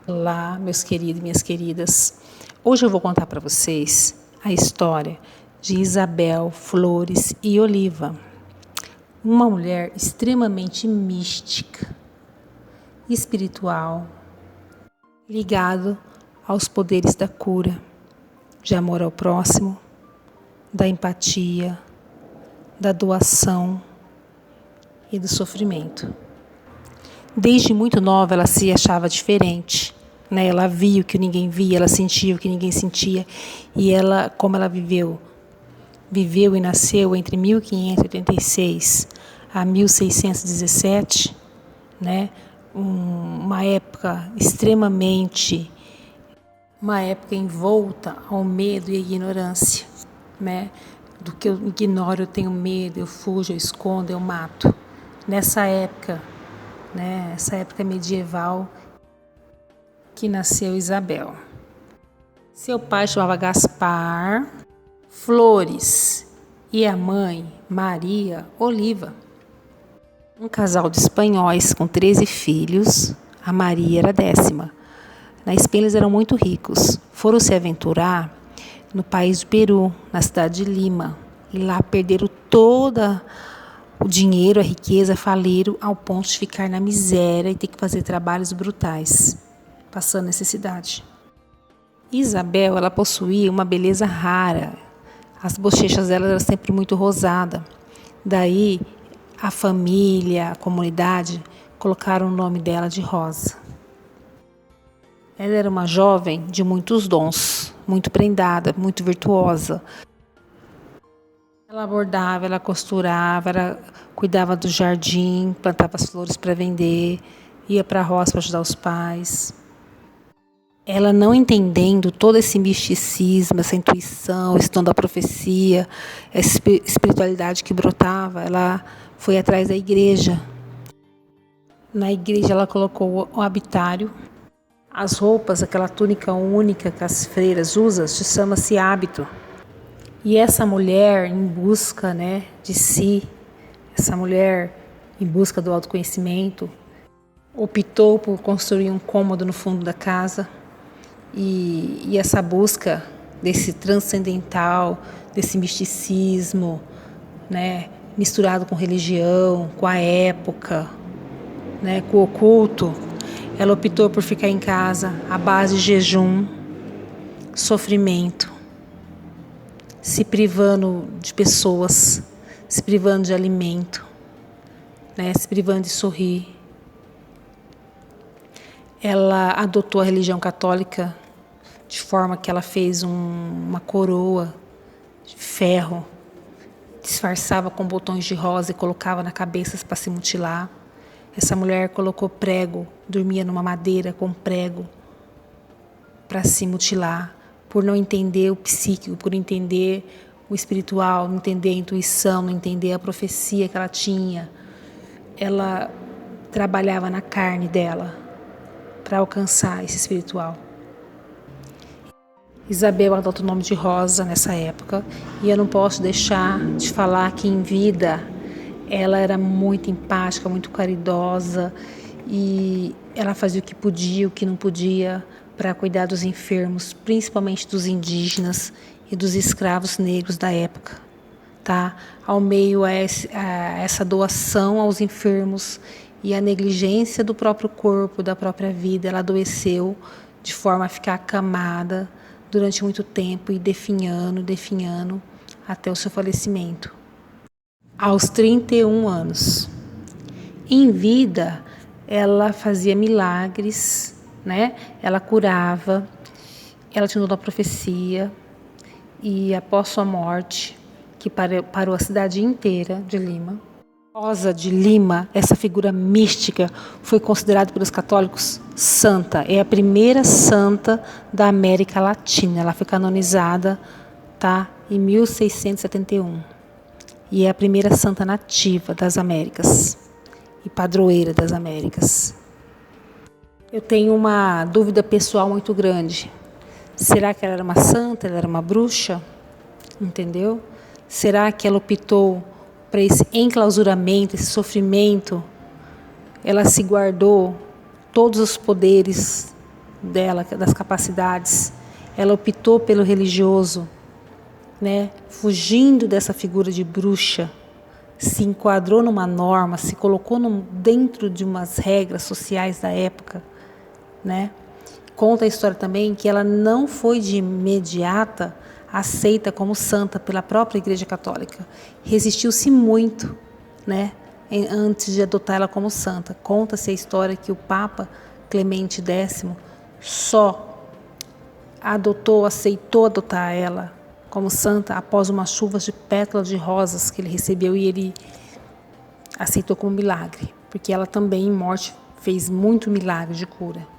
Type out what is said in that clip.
Olá, meus queridos e minhas queridas. Hoje eu vou contar para vocês a história de Isabel Flores e Oliva, uma mulher extremamente mística, espiritual, ligado aos poderes da cura, de amor ao próximo, da empatia, da doação e do sofrimento. Desde muito nova ela se achava diferente, né? Ela via o que ninguém via, ela sentia o que ninguém sentia, e ela, como ela viveu e nasceu entre 1586 a 1617, né? Uma época envolta ao medo e à ignorância, né? Do que eu ignoro, eu tenho medo, eu fujo, eu escondo, eu mato. Nessa época, né? Essa época medieval que nasceu Isabel. Seu pai chamava Gaspar Flores e a mãe Maria Oliva. Um casal de espanhóis com 13 filhos, a Maria era a 10ª. Na Espanha eles eram muito ricos. Foram se aventurar no país do Peru, na cidade de Lima. E lá perderam todo o dinheiro, a riqueza, faliram ao ponto de ficar na miséria e ter que fazer trabalhos brutais, passando necessidade. Isabel, ela possuía uma beleza rara. As bochechas dela eram sempre muito rosadas. Daí, a família, a comunidade, colocaram o nome dela de Rosa. Ela era uma jovem de muitos dons, muito prendada, muito virtuosa. Ela bordava, ela costurava, ela cuidava do jardim, plantava as flores para vender, ia para a roça para ajudar os pais. Ela, não entendendo todo esse misticismo, essa intuição, esse dom da profecia, essa espiritualidade que brotava, ela foi atrás da igreja. Na igreja ela colocou o habitário, as roupas, aquela túnica única que as freiras usam, chama-se hábito. E essa mulher em busca, né, de si, essa mulher em busca do autoconhecimento, optou por construir um cômodo no fundo da casa. E essa busca desse transcendental, desse misticismo, né, misturado com religião, com a época, né, com o oculto, ela optou por ficar em casa à base de jejum, sofrimento, se privando de pessoas, se privando de alimento, né, se privando de sorrir. Ela adotou a religião católica de forma que ela fez uma coroa de ferro, disfarçava com botões de rosa e colocava na cabeça para se mutilar. Essa mulher colocou prego, dormia numa madeira com prego para se mutilar, por não entender o psíquico, por entender o espiritual, não entender a intuição, não entender a profecia que ela tinha. Ela trabalhava na carne dela para alcançar esse espiritual. Isabel adota o nome de Rosa nessa época, e eu não posso deixar de falar que em vida ela era muito empática, muito caridosa, e ela fazia o que podia, o que não podia para cuidar dos enfermos, principalmente dos indígenas e dos escravos negros da época, tá? Ao meio a essa doação aos enfermos e a negligência do próprio corpo, da própria vida, ela adoeceu de forma a ficar acamada durante muito tempo e definhando até o seu falecimento, aos 31 anos. Em vida, ela fazia milagres, né? Ela curava, ela tinha o dom da profecia, e após sua morte, que parou a cidade inteira de Lima, Rosa de Lima, essa figura mística, foi considerada pelos católicos santa. É a primeira santa da América Latina. Ela foi canonizada, tá, em 1671. E é a primeira santa nativa das Américas e padroeira das Américas. Eu tenho uma dúvida pessoal muito grande. Será que ela era uma santa? Ela era uma bruxa? Entendeu? Será que ela optou para esse enclausuramento, esse sofrimento? Ela se guardou todos os poderes dela, das capacidades. Ela optou pelo religioso, né? Fugindo dessa figura de bruxa, se enquadrou numa norma, se colocou dentro de umas regras sociais da época, né? Conta a história também que ela não foi de imediata aceita como santa pela própria Igreja Católica. Resistiu-se muito, né, antes de adotar ela como santa. Conta-se a história que o Papa Clemente X só aceitou adotar ela como santa após umas chuvas de pétalas de rosas que ele recebeu, e ele aceitou como milagre, porque ela também em morte fez muito milagre de cura.